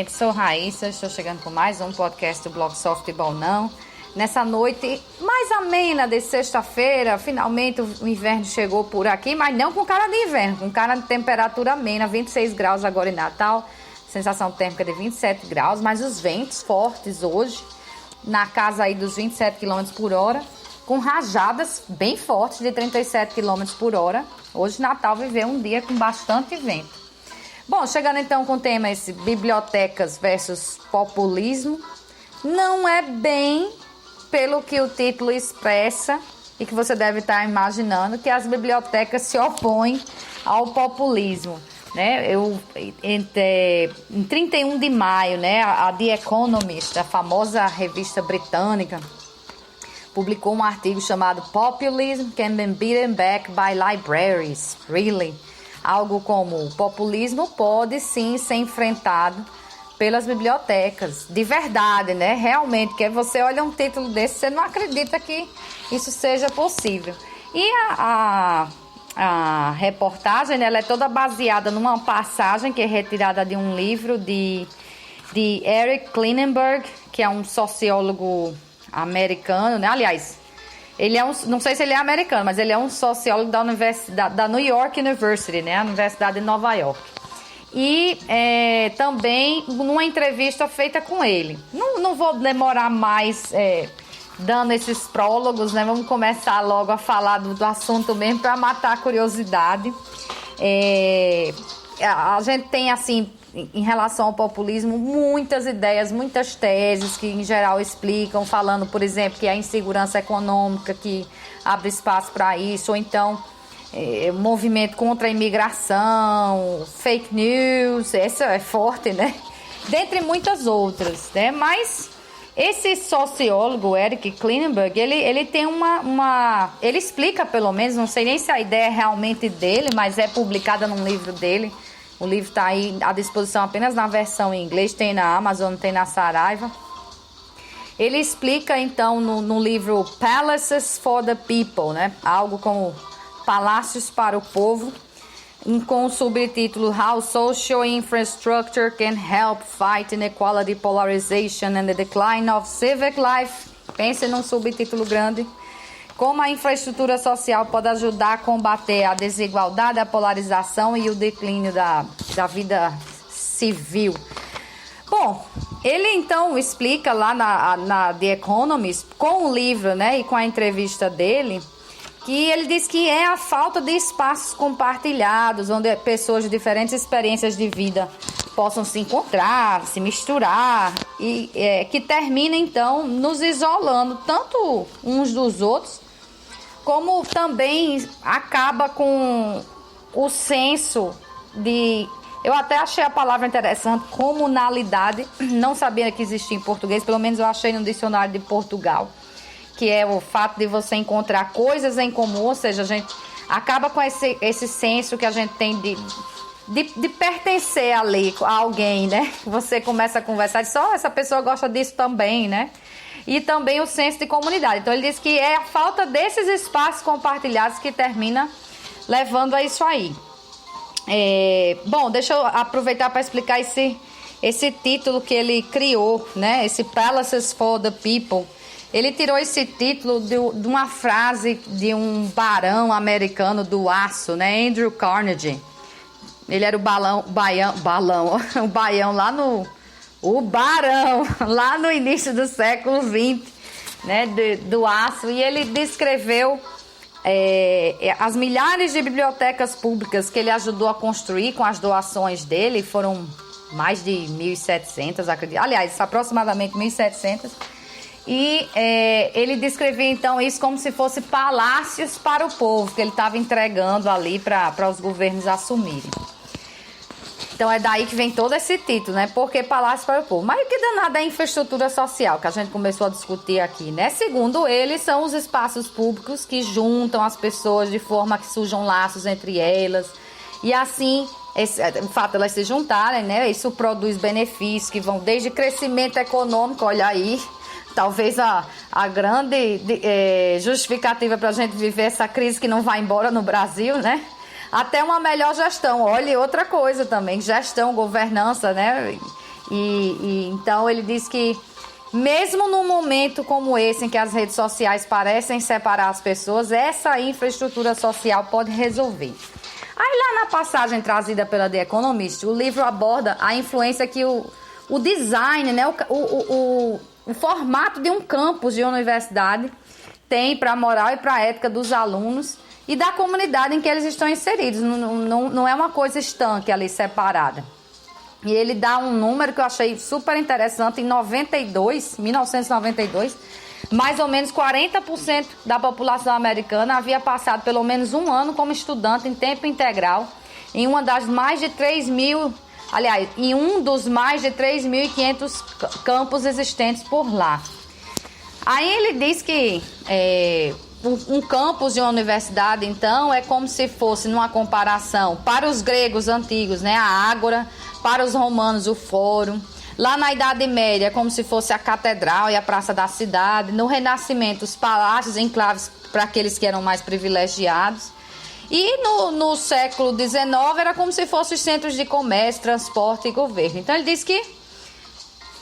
gente, sou Raíssa, estou chegando com mais um podcast do blog Softball Não. Nessa noite mais amena de sexta-feira, finalmente o inverno chegou por aqui, mas não com cara de inverno, com cara de temperatura amena, 26 graus agora em Natal, sensação térmica de 27 graus, mas os ventos fortes hoje, na casa aí dos 27 km por hora, com rajadas bem fortes de 37 km por hora. Hoje Natal viveu um dia com bastante vento. Bom, chegando então com o tema esse bibliotecas versus populismo, não é bem pelo que o título expressa e que você deve estar imaginando que as bibliotecas se opõem ao populismo, né? Em 31 de maio, né, a The Economist, a famosa revista britânica, publicou um artigo chamado Populism Can Be Beaten Back by Libraries, Really? Algo como o populismo pode sim ser enfrentado pelas bibliotecas, de verdade, né? Realmente, que você olha um título desse, você não acredita que isso seja possível. E a reportagem, né, ela é toda baseada numa passagem que é retirada de um livro de Eric Klinenberg, que é um sociólogo americano, né? Aliás, ele é não sei se ele é americano, mas ele é um sociólogo da Universidade, da New York University, né? A Universidade de Nova York. E também numa entrevista feita com ele. Não vou demorar mais dando esses prólogos, né? Vamos começar logo a falar do assunto mesmo para matar a curiosidade. A gente tem, assim, em relação ao populismo, muitas ideias, muitas teses que em geral explicam, falando, por exemplo, que a insegurança econômica que abre espaço para isso, ou então movimento contra a imigração, fake news, essa é forte, né? Dentre muitas outras, né? Mas esse sociólogo, Eric Klinenberg, ele tem ele explica, pelo menos, não sei nem se a ideia é realmente dele, mas é publicada num livro dele. O livro está aí à disposição apenas na versão em inglês, tem na Amazon, tem na Saraiva. Ele explica, então, no livro Palaces for the People, né? Algo como Palácios para o Povo, com o subtítulo How Social Infrastructure Can Help Fight Inequality, Polarization and the Decline of Civic Life. Pense num subtítulo grande. Como a infraestrutura social pode ajudar a combater a desigualdade, a polarização e o declínio da vida civil. Bom, ele então explica lá na The Economist, com o livro, né, e com a entrevista dele, que ele diz que é a falta de espaços compartilhados, onde pessoas de diferentes experiências de vida possam se encontrar, se misturar, e que termina então nos isolando tanto uns dos outros, como também acaba com o senso de... Eu até achei a palavra interessante, comunalidade, não sabia que existia em português, pelo menos eu achei no dicionário de Portugal, que é o fato de você encontrar coisas em comum, ou seja, a gente acaba com esse senso que a gente tem de pertencer ali a alguém, né? Você começa a conversar e diz, essa pessoa gosta disso também, né? E também o senso de comunidade. Então ele diz que é a falta desses espaços compartilhados que termina levando a isso aí. Bom, deixa eu aproveitar para explicar esse título que ele criou, né? Esse Palaces for the People. Ele tirou esse título de uma frase de um barão americano do aço, né? Andrew Carnegie. Ele era o baião lá no... O barão, lá no início do século XX, né, do aço, e ele descreveu as milhares de bibliotecas públicas que ele ajudou a construir com as doações dele, foram mais de 1.700, acredito, aliás, aproximadamente 1.700, e ele descrevia então isso como se fosse palácios para o povo, que ele estava entregando ali para os governos assumirem. Então é daí que vem todo esse título, né? Porque Palácio para o Povo. Mas o que danado é a infraestrutura social, que a gente começou a discutir aqui, né? Segundo ele, são os espaços públicos que juntam as pessoas de forma que surjam laços entre elas. E assim, o fato de elas se juntarem, né? Isso produz benefícios que vão desde crescimento econômico, olha aí, talvez a grande justificativa para a gente viver essa crise que não vai embora no Brasil, né? Até uma melhor gestão. Olha, outra coisa também, gestão, governança, né? Então ele diz que mesmo num momento como esse, em que as redes sociais parecem separar as pessoas, essa infraestrutura social pode resolver. Aí lá na passagem trazida pela The Economist, o livro aborda a influência que o design, né, o formato de um campus de universidade tem para a moral e para a ética dos alunos e da comunidade em que eles estão inseridos. Não é uma coisa estanque ali, separada. E ele dá um número que eu achei super interessante. Em 1992, mais ou menos 40% da população americana havia passado pelo menos um ano como estudante em tempo integral em uma das mais de 3.000, aliás, em um dos mais de 3.500 campos existentes por lá. Aí ele diz que um campus de uma universidade, então, é como se fosse, numa comparação, para os gregos antigos, né, a ágora, para os romanos, o fórum. Lá na Idade Média, é como se fosse a catedral e a praça da cidade. No Renascimento, os palácios, enclaves para aqueles que eram mais privilegiados. E no século XIX, era como se fossem os centros de comércio, transporte e governo. Então, ele diz que,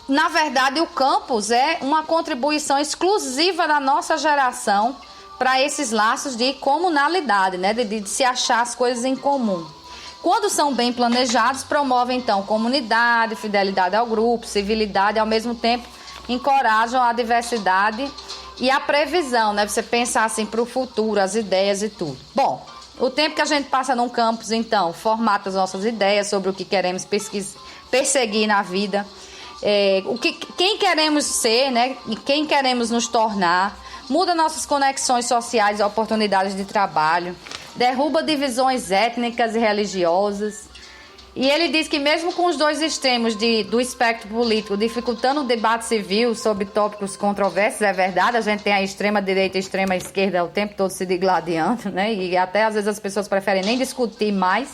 na verdade, o campus é uma contribuição exclusiva da nossa geração para esses laços de comunalidade, né? De se achar as coisas em comum. Quando são bem planejados, promovem, então, comunidade, fidelidade ao grupo, civilidade, e, ao mesmo tempo, encorajam a diversidade e a previsão, né? Você pensar, assim, para o futuro, as ideias e tudo. Bom, o tempo que a gente passa num campus, então, formata as nossas ideias sobre o que queremos perseguir na vida, quem queremos ser, né? E quem queremos nos tornar, muda nossas conexões sociais e oportunidades de trabalho, derruba divisões étnicas e religiosas. E ele diz que mesmo com os dois extremos do espectro político dificultando o debate civil sobre tópicos controversos, é verdade, a gente tem a extrema direita e a extrema esquerda o tempo todo se digladiando, né? E até às vezes as pessoas preferem nem discutir mais.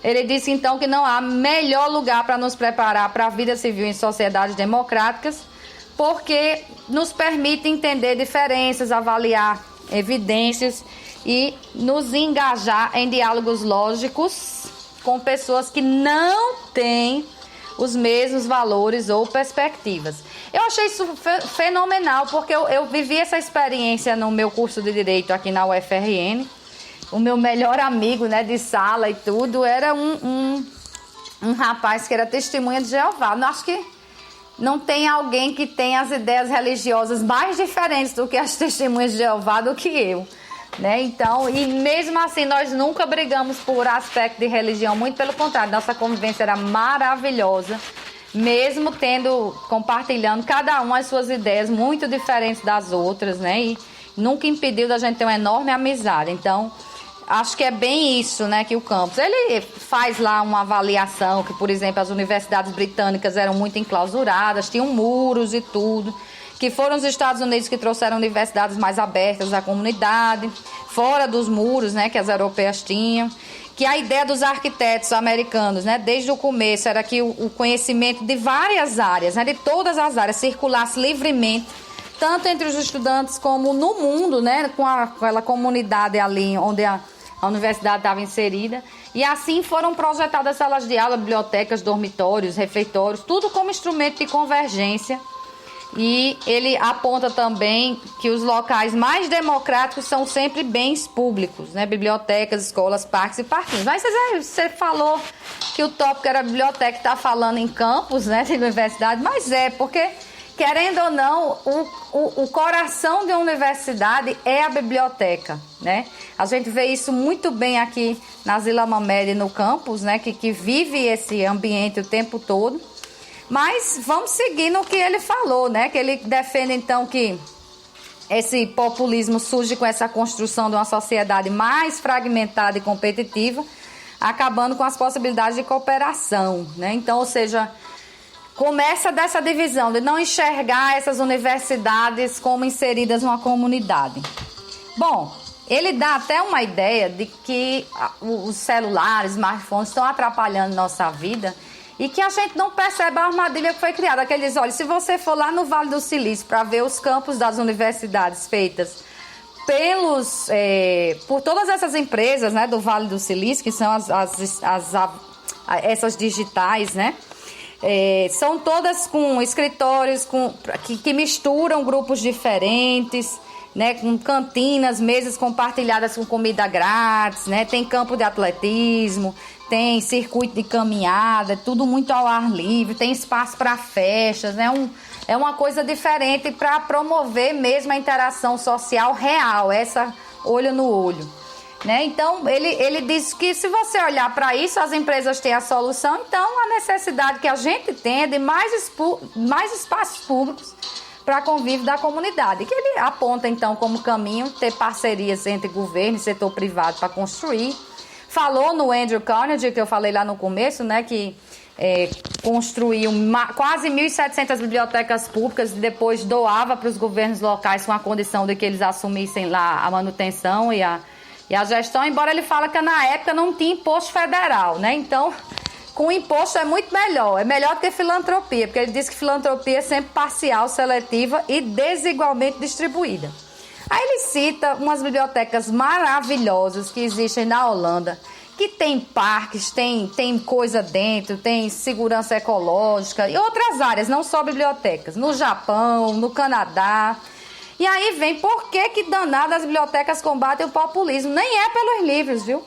Ele disse então que não há melhor lugar para nos preparar para a vida civil em sociedades democráticas, porque nos permite entender diferenças, avaliar evidências e nos engajar em diálogos lógicos com pessoas que não têm os mesmos valores ou perspectivas. Eu achei isso fenomenal, porque eu vivi essa experiência no meu curso de Direito aqui na UFRN. O meu melhor amigo, né, de sala e tudo, era um rapaz que era testemunha de Jeová. Eu acho que não tem alguém que tenha as ideias religiosas mais diferentes do que as testemunhas de Jeová do que eu, né? Então, e mesmo assim, nós nunca brigamos por aspecto de religião, muito pelo contrário, nossa convivência era maravilhosa, mesmo compartilhando cada um as suas ideias muito diferentes das outras, né? E nunca impediu da gente ter uma enorme amizade. Então, acho que é bem isso, né, que o campus, ele faz lá uma avaliação que, por exemplo, as universidades britânicas eram muito enclausuradas, tinham muros e tudo, que foram os Estados Unidos que trouxeram universidades mais abertas à comunidade, fora dos muros, né, que as europeias tinham, que a ideia dos arquitetos americanos, né, desde o começo, era que o conhecimento de várias áreas, né, de todas as áreas, circulasse livremente, tanto entre os estudantes como no mundo, né, com aquela comunidade ali onde a universidade estava inserida. E assim foram projetadas salas de aula, bibliotecas, dormitórios, refeitórios, tudo como instrumento de convergência. E ele aponta também que os locais mais democráticos são sempre bens públicos, né? Bibliotecas, escolas, parques e parquinhos. Mas você falou que o tópico era biblioteca, está falando em campus, né, de universidade, mas porque, querendo ou não, o coração de uma universidade é a biblioteca, né? A gente vê isso muito bem aqui na Zila Mamede, no campus, né? Que vive esse ambiente o tempo todo. Mas vamos seguir no que ele falou, né? Que ele defende, então, que esse populismo surge com essa construção de uma sociedade mais fragmentada e competitiva, acabando com as possibilidades de cooperação, né? Então, ou seja, começa dessa divisão de não enxergar essas universidades como inseridas numa comunidade. Bom, ele dá até uma ideia de que os celulares, smartphones estão atrapalhando nossa vida e que a gente não percebe a armadilha que foi criada. Que ele diz, olha, se você for lá no Vale do Silício para ver os campos das universidades feitas por todas essas empresas, né, do Vale do Silício, que são essas digitais, né? São todas com escritórios que misturam grupos diferentes, né, com cantinas, mesas compartilhadas com comida grátis, né, tem campo de atletismo, tem circuito de caminhada, tudo muito ao ar livre, tem espaço para festas, né, é uma coisa diferente para promover mesmo a interação social real, essa olho no olho. Né? Então, ele diz que se você olhar para isso, as empresas têm a solução, então a necessidade que a gente tem é de mais espaços públicos para convívio da comunidade, que ele aponta então como caminho ter parcerias entre governo e setor privado para construir. Falou no Andrew Carnegie, que eu falei lá no começo, né, que construiu quase 1.700 bibliotecas públicas e depois doava para os governos locais com a condição de que eles assumissem lá a manutenção e a gestão, embora ele fala que na época não tinha imposto federal, né? Então, com imposto é muito melhor. É melhor do que filantropia, porque ele diz que filantropia é sempre parcial, seletiva e desigualmente distribuída. Aí ele cita umas bibliotecas maravilhosas que existem na Holanda, que tem parques, tem coisa dentro, tem segurança ecológica e outras áreas, não só bibliotecas. No Japão, no Canadá. E aí vem, por que danada as bibliotecas combatem o populismo? Nem é pelos livros, viu?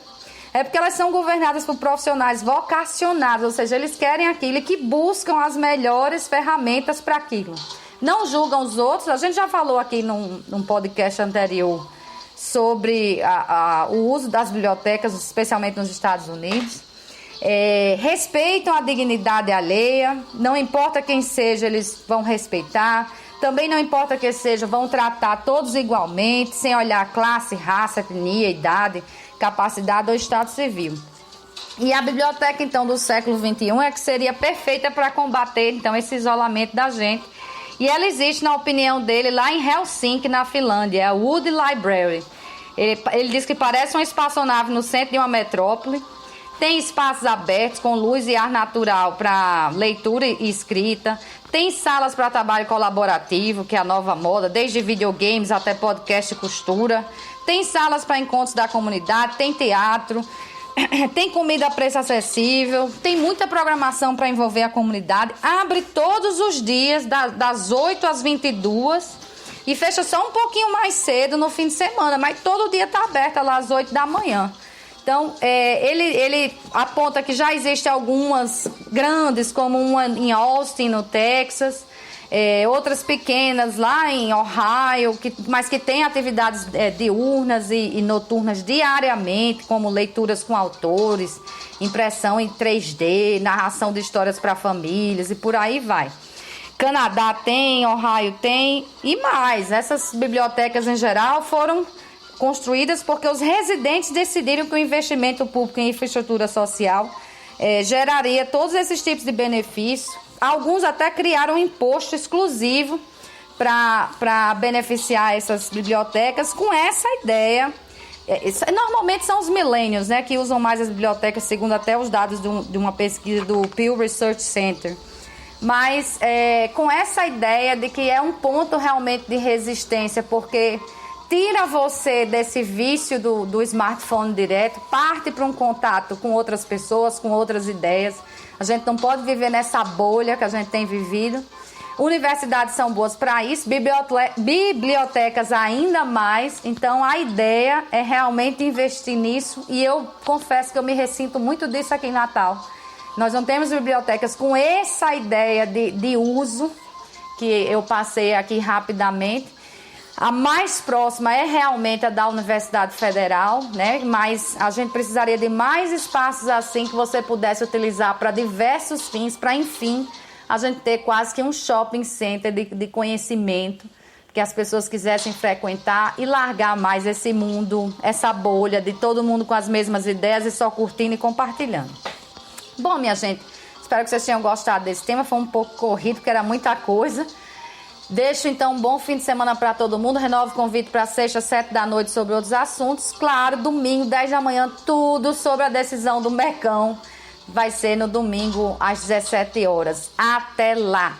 É porque elas são governadas por profissionais vocacionados, ou seja, eles querem aquilo e que buscam as melhores ferramentas para aquilo. Não julgam os outros. A gente já falou aqui num podcast anterior sobre o uso das bibliotecas, especialmente nos Estados Unidos. Respeitam a dignidade alheia, não importa quem seja, eles vão respeitar. Também não importa que seja, vão tratar todos igualmente, sem olhar classe, raça, etnia, idade, capacidade ou estado civil. E a biblioteca, então, do século XXI é que seria perfeita para combater, então, esse isolamento da gente. E ela existe, na opinião dele, lá em Helsinki, na Finlândia, é a Wood Library. Ele diz que parece uma espaçonave no centro de uma metrópole. Tem espaços abertos com luz e ar natural para leitura e escrita. Tem salas para trabalho colaborativo, que é a nova moda, desde videogames até podcast e costura. Tem salas para encontros da comunidade, tem teatro, tem comida a preço acessível, tem muita programação para envolver a comunidade. Abre todos os dias, das 8 às 22 e fecha só um pouquinho mais cedo no fim de semana, mas todo dia está aberta lá às 8 da manhã. Então, ele aponta que já existem algumas grandes, como uma em Austin, no Texas, outras pequenas lá em Ohio, mas que têm atividades diurnas e noturnas diariamente, como leituras com autores, impressão em 3D, narração de histórias para famílias e por aí vai. Canadá tem, Ohio tem e mais. Essas bibliotecas em geral foram construídas porque os residentes decidiram que o investimento público em infraestrutura social geraria todos esses tipos de benefícios. Alguns até criaram um imposto exclusivo para beneficiar essas bibliotecas com essa ideia. Normalmente são os millennials, né, que usam mais as bibliotecas, segundo até os dados de uma pesquisa do Pew Research Center. Mas com essa ideia de que é um ponto realmente de resistência, porque tira você desse vício do smartphone direto, parte para um contato com outras pessoas, com outras ideias. A gente não pode viver nessa bolha que a gente tem vivido. Universidades são boas para isso, bibliotecas ainda mais. Então, a ideia é realmente investir nisso. E eu confesso que eu me ressinto muito disso aqui em Natal. Nós não temos bibliotecas com essa ideia de uso que eu passei aqui rapidamente. A mais próxima é realmente a da Universidade Federal, né? Mas a gente precisaria de mais espaços assim que você pudesse utilizar para diversos fins, para, enfim, a gente ter quase que um shopping center de conhecimento, que as pessoas quisessem frequentar e largar mais esse mundo, essa bolha de todo mundo com as mesmas ideias e só curtindo e compartilhando. Bom, minha gente, espero que vocês tenham gostado desse tema. Foi um pouco corrido, porque era muita coisa. Deixo então um bom fim de semana para todo mundo. Renovo o convite para sexta, 7 da noite sobre outros assuntos. Claro, domingo, 10 da manhã, tudo sobre a decisão do Mecão. Vai ser no domingo às 17 horas. Até lá!